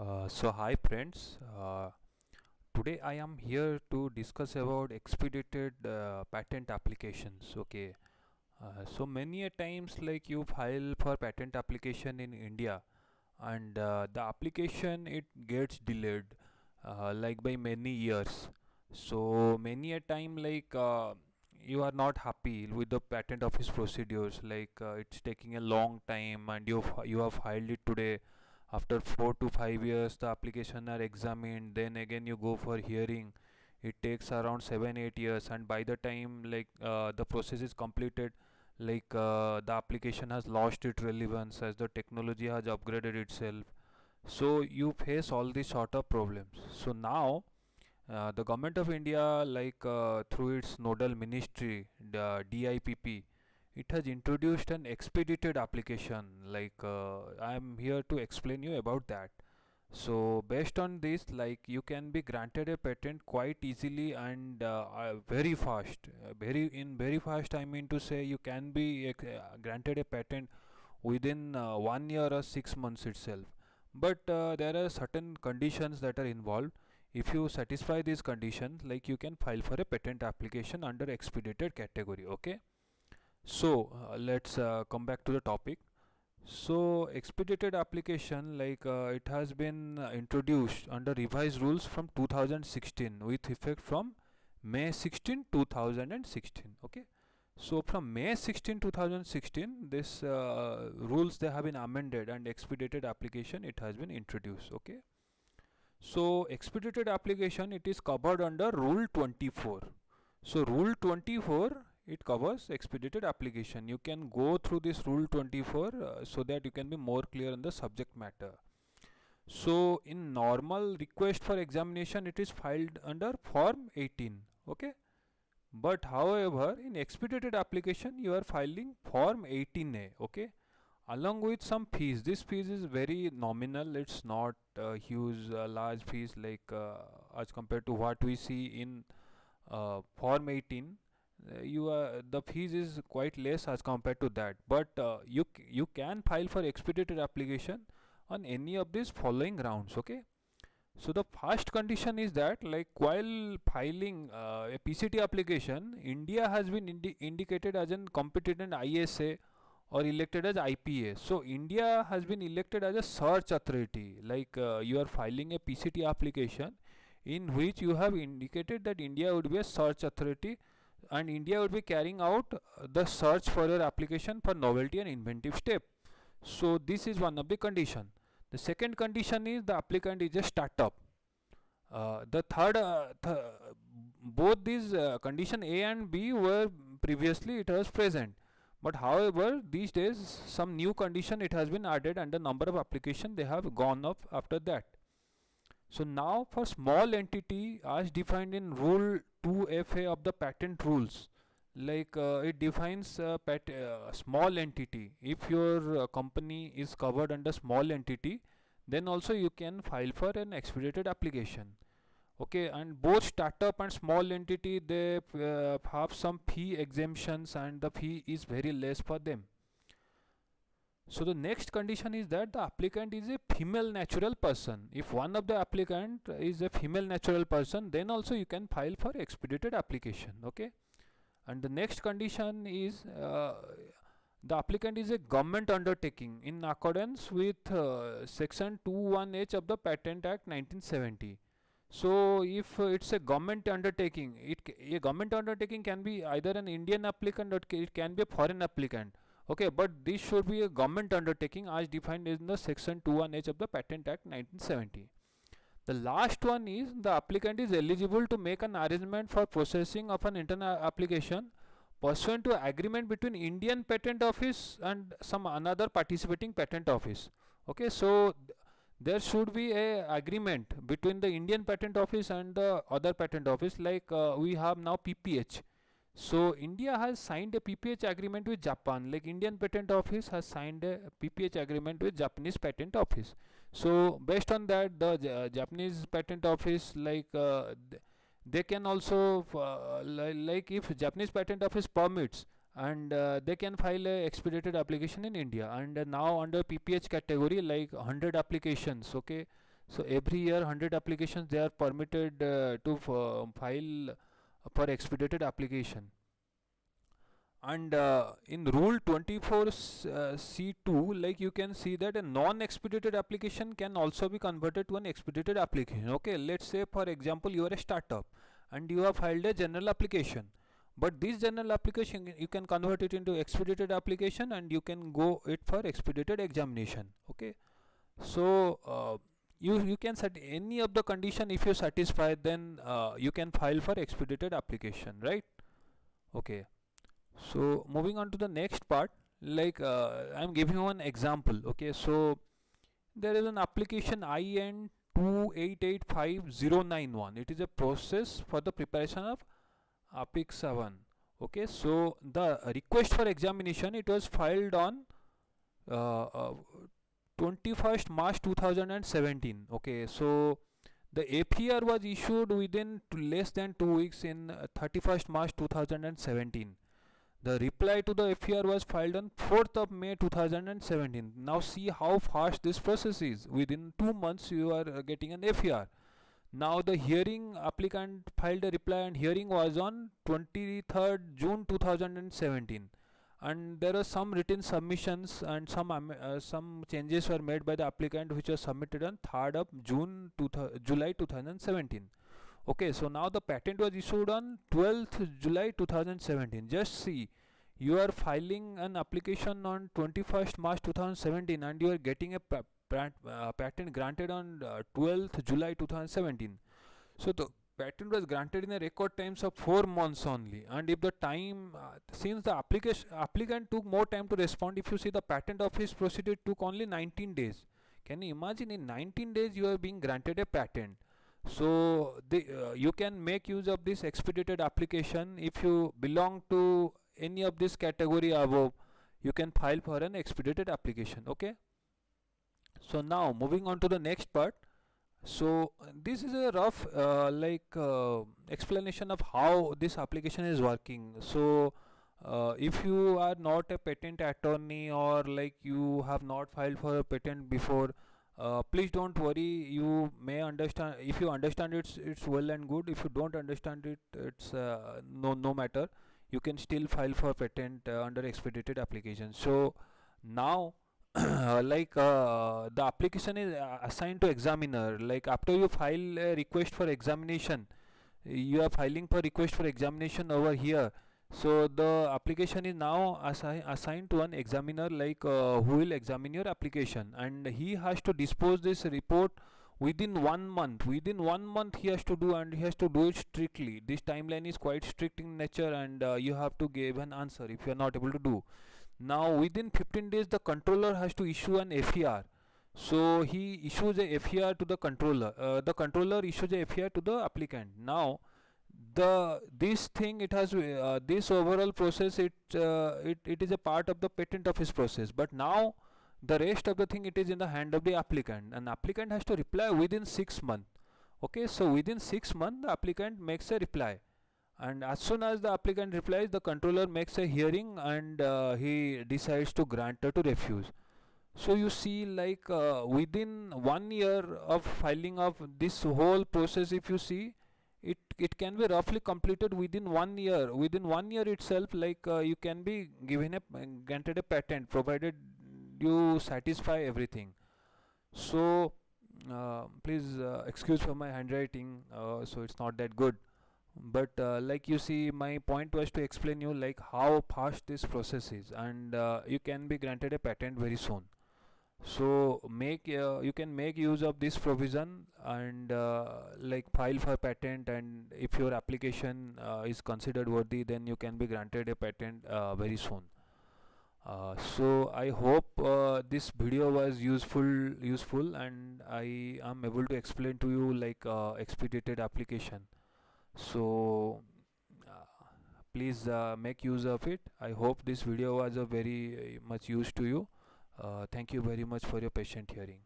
So hi friends, today I am here to discuss about expedited patent applications. Okay, so many a times like you file for patent application in India and the application it gets delayed like by many years. So many a time like you are not happy with the patent office procedures, like it's taking a long time and you have filed it today. After 4 to 5 years the application are examined, then again you go for hearing. It takes around 7 8 years, and by the time like the process is completed, like the application has lost its relevance as the technology has upgraded itself. So you face all these sort of problems. So now the government of India, like through its nodal ministry, the DIPP, it has introduced an expedited application. Like I am here to explain you about that. So based on this, like you can be granted a patent quite easily and very fast. Very fast, I mean to say you can be granted a patent within 1 year or 6 months itself. But there are certain conditions that are involved. If you satisfy these conditions, like you can file for a patent application under expedited category. Okay. So let's come back to the topic. So expedited application, like it has been introduced under revised rules from 2016 with effect from May 16 2016. Okay. So from May 16 2016, this rules they have been amended and expedited application it has been introduced. Okay. So expedited application it is covered under Rule 24. So Rule 24 it covers expedited application. You can go through this Rule 24 so that you can be more clear on the subject matter. So in normal request for examination it is filed under Form 18. Okay. But however, in expedited application, you are filing Form 18A, okay, along with some fees. This fees is very nominal. It's not huge, large fees like as compared to what we see in Form 18. The fees is quite less as compared to that. But you can file for expedited application on any of these following grounds, okay. So the first condition is that, like while filing a PCT application, India has been indicated as an competent ISA or elected as IPA. So India has been elected as a search authority. Like you are filing a PCT application in which you have indicated that India would be a search authority and India would be carrying out the search for your application for novelty and inventive step. So this is one of the condition. The second condition is the applicant is a startup. The third, both these condition A and B were previously it was present, but however these days some new condition it has been added and the number of application they have gone up after that. So now for small entity as defined in Rule 2FA of the patent rules, like it defines small entity. If your company is covered under small entity, then also you can file for an expedited application. Okay, and both startup and small entity they have some fee exemptions and the fee is very less for them. So the next condition is that the applicant is a female natural person. If one of the applicant is a female natural person, then also you can file for expedited application. Okay. And the next condition is the applicant is a government undertaking in accordance with section 21H of the Patent Act 1970. So if it's a government undertaking, a government undertaking can be either an Indian applicant or it can be a foreign applicant. Okay, but this should be a government undertaking as defined in the section 21H of the Patent Act 1970. The last one is the applicant is eligible to make an arrangement for processing of an internal application pursuant to agreement between Indian Patent Office and some another participating patent office. Okay, so there should be a agreement between the Indian Patent Office and the other patent office, like we have now PPH. So India has signed a PPH agreement with Japan, like Indian Patent Office has signed a PPH agreement with Japanese Patent Office. So based on that, the Japanese Patent Office, like they can also like if Japanese Patent Office permits, and they can file a expedited application in India. And now under PPH category, like 100 applications, okay. So every year 100 applications they are permitted to file for expedited application. And in rule 24 C2, like you can see that a non-expedited application can also be converted to an expedited application. Okay, let's say for example you are a startup and you have filed a general application, but this general application you can convert it into expedited application and you can go it for expedited examination. Okay, so you can set any of the condition. If you satisfy, then you can file for expedited application, right? Okay, so moving on to the next part, like I'm giving you one example. Okay, so there is an application IN 2885091. It is a process for the preparation of APIC 7. Okay, so the request for examination, it was filed on uh, uh, 21st March 2017. Okay, so the APR was issued within less than 2 weeks in 31st March 2017. The reply to the FER was filed on 4th of May 2017. Now see how fast this process is. Within 2 months you are getting an FER. Now the hearing, applicant filed a reply and hearing was on 23rd June 2017. And there are some written submissions and some changes were made by the applicant which was submitted on 3rd of July 2017. Okay, so now the patent was issued on 12th July 2017. Just see, you are filing an application on 21st March 2017 and you are getting a patent granted on 12th July 2017. So the patent was granted in a record times of 4 months only. And if the time, since the applicant took more time to respond, if you see the patent office procedure took only 19 days. Can you imagine, in 19 days you are being granted a patent? So you can make use of this expedited application. If you belong to any of this category above, you can file for an expedited application. Okay, so now moving on to the next part. So this is a rough explanation of how this application is working. So if you are not a patent attorney, or like you have not filed for a patent before, please don't worry. You may understand. If you understand, it's well and good. If you don't understand it, it's no matter. You can still file for patent under expedited application. So now the application is assigned to examiner. Like after you file a request for examination, you are filing for request for examination over here. So the application is now assigned to an examiner, like who will examine your application, and he has to dispose this report within 1 month. Within 1 month he has to do, and he has to do it strictly. This timeline is quite strict in nature, and you have to give an answer if you are not able to do. Now within 15 days the controller has to issue an FER. So he issues a FER to the controller. The controller issues a FER to the applicant. Now this thing, it has this overall process, it is a part of the patent office process, but now the rest of the thing, it is in the hand of the applicant, and applicant has to reply within 6 months. Okay, so within 6 months the applicant makes a reply, and as soon as the applicant replies, the controller makes a hearing, and he decides to grant or to refuse. So you see, like within 1 year of filing of this whole process, if you see, it can be roughly completed within 1 year. Within 1 year itself, like you can be given a granted a patent, provided you satisfy everything. So please excuse for my handwriting, so it's not that good. But like you see, my point was to explain you like how fast this process is, and you can be granted a patent very soon. So you can make use of this provision, and like file for patent, and if your application is considered worthy, then you can be granted a patent very soon. So I hope this video was useful, and I am able to explain to you like expedited application. So please make use of it. I hope this video was a very much use to you. Thank you very much for your patient hearing.